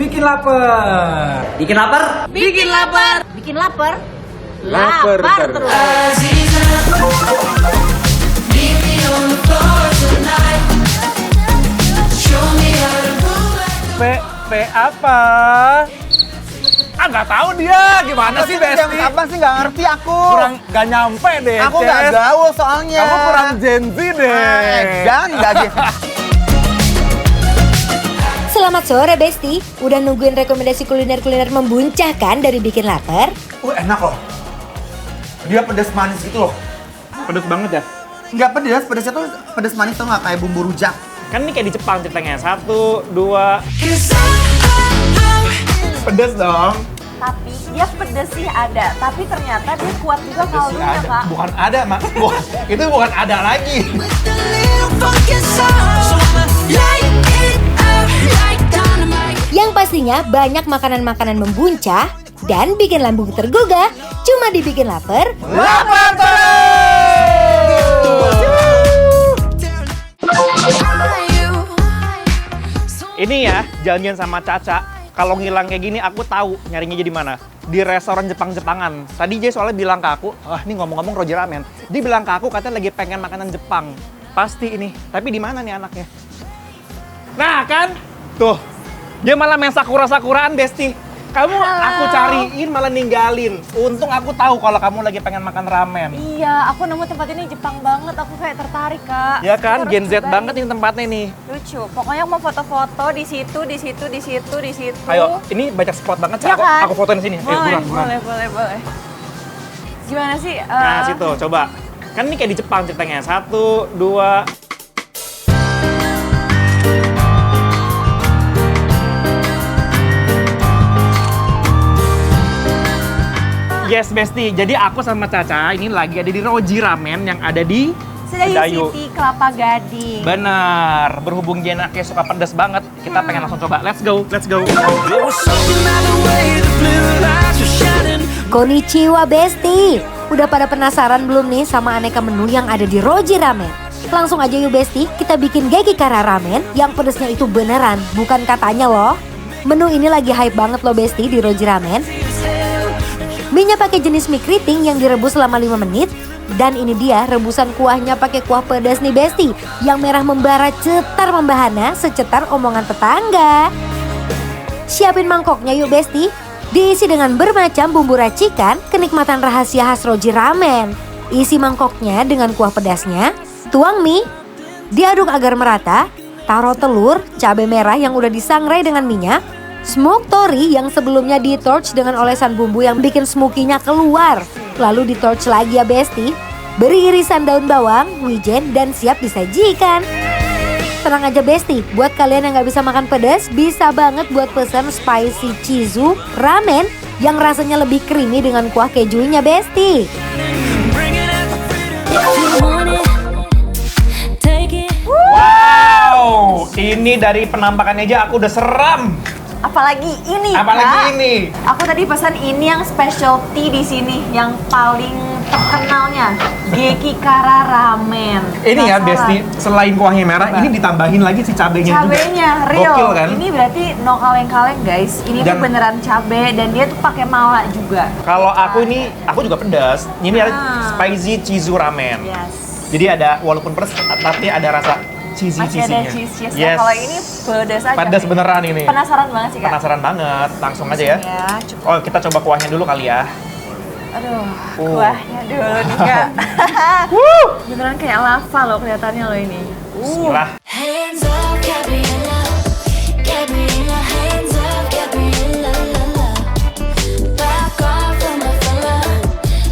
bikin lapar. Bikin lapar? Bikin lapar. Bikin lapar. Lapar terus. P apa? Ah, nggak tahu dia. Gimana sih, Besti? Apa sih, nggak ngerti aku. Kurang nggak nyampe deh, Aku nggak Ces. gaul soalnya. Kamu kurang Gen Z deh. Jangan nggak gitu. Selamat sore Besti, udah nungguin rekomendasi kuliner-kuliner membuncahkan dari Bikin Lapar? Enak loh. Dia pedas manis gitu loh. Pedes banget ya? Nggak pedas, pedasnya tuh pedas manis tuh nggak kayak bumbu rujak. Kan ini kayak di Jepang ceritanya. 1, 2. Pedes dong. Tapi dia pedes sih ada, tapi ternyata dia kuat juga kaldunya, Kak. Bukan ada, Mak. Itu bukan ada lagi. Yang pastinya banyak makanan-makanan membuncah dan bikin lambung tergugah. Cuma dibikin lapar. Lapar Ini ya, janjian sama Caca. Kalau ngilang kayak gini, aku tahu nyarinya jadi mana. Di restoran Jepang-Jepangan. Tadi dia soalnya bilang ke aku, ini ngomong-ngomong Roger Ramen. Dia bilang ke aku, katanya lagi pengen makanan Jepang. Pasti ini. Tapi di mana nih anaknya? Nah kan, tuh. Dia malah main sakura-sakuraan, Besti. Kamu aku cariin malah ninggalin. Untung aku tahu kalau kamu lagi pengen makan ramen. Iya, aku nemu tempat ini Jepang banget, aku kayak tertarik, Kak. Ya kan, Aku Gen harus Z cobain. banget ini tempatnya nih. Lucu. Pokoknya mau foto-foto di situ. Ayo, ini banyak spot banget. Ya kan? Aku fotoin di sini. Ayo, buruan. Boleh. Gimana sih? Nah, situ, coba. Kan ini kayak di Jepang ceritanya. 1, 2. Yes, Besti. Jadi aku sama Caca ini lagi ada di Roji Ramen yang ada di Sedayu City, Kelapa Gading. Benar. Berhubung dia anaknya suka pedas banget, kita pengen langsung coba. Let's go. Konnichiwa Besti, udah pada penasaran belum nih sama aneka menu yang ada di Roji Ramen? Langsung aja yuk Besti, kita bikin Geki Kara Ramen yang pedesnya itu beneran, bukan katanya loh. Menu ini lagi hype banget loh Besti di Roji Ramen. Mie-nya pakai jenis mie keriting yang direbus selama 5 menit. Dan ini dia rebusan kuahnya pakai kuah pedas nih Besti, yang merah membara cetar membahana secetar omongan tetangga. Siapin mangkoknya yuk Besti. Diisi dengan bermacam bumbu racikan kenikmatan rahasia khas Roji Ramen. Isi mangkoknya dengan kuah pedasnya, tuang mie, diaduk agar merata, taruh telur, cabai merah yang udah disangrai dengan minyak, smoke tori yang sebelumnya di-torch dengan olesan bumbu yang bikin smokinya keluar. Lalu di-torch lagi ya Besti. Beri irisan daun bawang, wijen, dan siap disajikan. Tenang aja Besti, buat kalian yang gak bisa makan pedas, bisa banget buat pesan spicy chizu ramen yang rasanya lebih creamy dengan kuah kejunya Besti. Wow, ini dari penampakannya aja aku udah seram. Apalagi ini, Apalagi Kak. ini. Aku tadi pesan ini yang specialty di sini, yang paling terkenalnya, Geki Kara Ramen. Ini ya Penasaran? Besti, selain kuahnya merah, ini ditambahin lagi si cabenya juga. Cabenya real. Gokil kan? Ini berarti no kaleng-kaleng guys. Ini tuh Dan- beneran cabe dan dia tuh pakai mala juga. Kalau aku ini, aku juga pedas. Ini ada Ah. spicy chizu ramen. Yes. Jadi ada, walaupun pedas, tapi ada rasa Masih ada cheesy-cheesy-nya. cheese-cheese. Yes. Kalau ini pedas aja. Pedas nih. beneran ini. Penasaran banget sih, Kak. Penasaran banget. Langsung aja ya. Ya, cukup. Oh, kita coba kuahnya dulu kali ya. Aduh, kuahnya dulu nih, Kak. Beneran kayak lava loh kelihatannya loh ini. Bismillah. Hands up, Gabriella. Gabriella, hands up, Gabriella. La, la. Back off from my fella.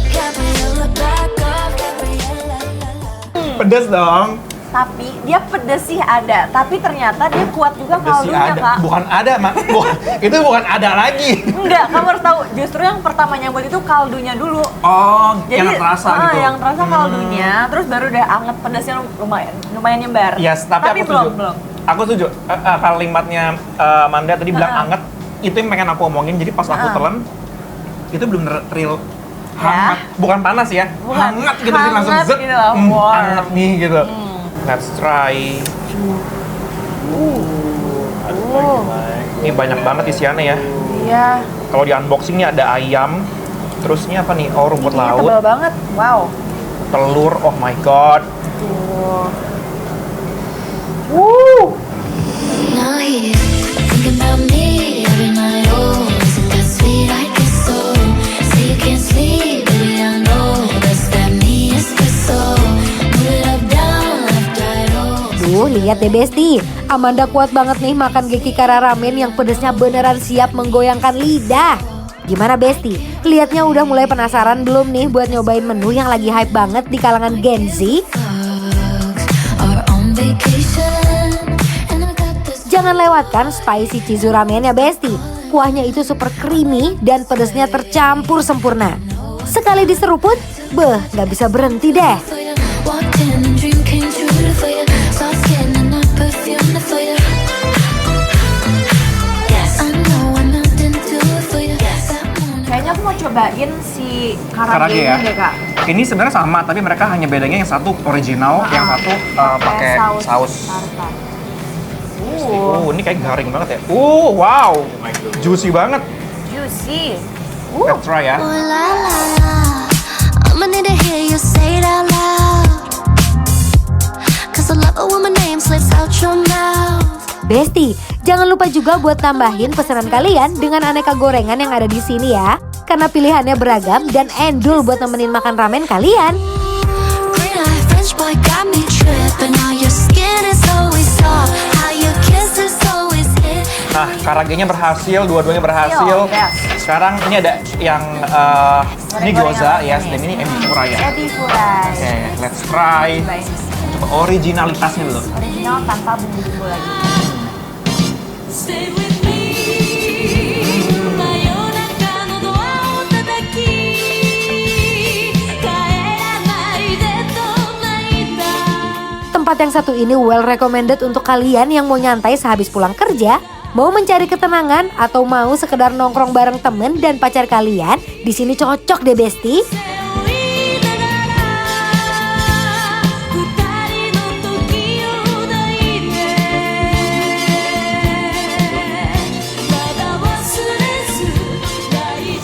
Gabriella, back off, Gabriella. La, la. Pedas dong. Tapi dia pedes sih ada, tapi ternyata dia kuat juga Pedas sih kaldunya, ada. Kak. Bukan ada, Mak. Itu bukan ada lagi. Enggak, kamu harus tahu. Justru yang pertama nyambut itu kaldunya dulu. Oh, yang terasa gitu. Yang terasa kaldunya, terus baru udah anget pedasnya lumayan nyebar. Yes, tapi aku belum, setuju. belum. Aku setuju. Kalimatnya Manda tadi bilang anget, itu yang pengen aku omongin. Jadi pas aku telan, itu belum real hangat. Bukan panas ya, Bukan. hangat gitu. Jadi langsung Hangat zet, gitu loh, warm. hangat nih gitu. Let's try. Oh, Ini banyak banget isiannya ya. iya. Kalau di unboxing nih ada ayam, terus ini apa nih? Oh, rumput Ini laut, tebal banget. Wow. telur. Oh my god. Tuh. Now here, thinking about me every night. Oh, isn't that sweet? I guess so. Say you can't sleep, baby, I know. That's that me espresso. Move it up, down, left, right, oh. Lihat deh Besti, Amanda kuat banget nih makan Geki Kara Ramen yang pedesnya beneran siap menggoyangkan lidah. Gimana Besti? Lihatnya udah mulai penasaran belum nih buat nyobain menu yang lagi hype banget di kalangan Gen Z? Dogs are on vacation, and I got this. Jangan lewatkan spicy Chizu Ramen ya Besti. Kuahnya itu super creamy dan pedesnya tercampur sempurna. Sekali diseruput, nggak bisa berhenti deh. For you, walked in and dream came true for you. Soft skin and not perfume for you. Yes, I know I'm not into it for you. That one. Kayaknya aku mau cobain si Karage karage ya. deh, Kak. Ini sebenarnya sama, tapi mereka hanya bedanya yang satu original, yang satu pakai saus. tartar. Ini kayak garing banget ya. Wow, juicy banget. Juicy. Let's try ya. Oh la la la, I'ma need to hear you say it out loud. 'Cause I love it when my name slips out your mouth. Besti, jangan lupa juga buat tambahin pesanan kalian dengan aneka gorengan yang ada di sini ya. Karena pilihannya beragam dan endul buat nemenin makan ramen kalian. Green eye French boy got me tripping. How your skin is always soft, how your kiss is always hit. Nah, karagenya berhasil, dua-duanya berhasil. Yes. Sekarang ini ada yang ini gyoza ya, dan ini ebi fry ya. Ebi furai. Oke, let's try. Cobain. Coba originalitasnya dulu. Original tanpa bumbu-bumbu lagi. Stay with me. Tempat yang satu ini well recommended untuk kalian yang mau nyantai sehabis pulang kerja, mau mencari ketenangan atau mau sekedar nongkrong bareng temen dan pacar kalian. Di sini cocok deh Besti.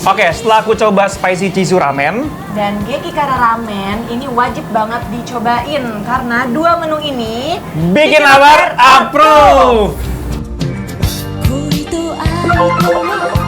Oke, setelah aku coba spicy Chizu Ramen, Dan Geki Kara Ramen ini wajib banget dicobain karena dua menu ini bikin lapar approve! 恋と愛と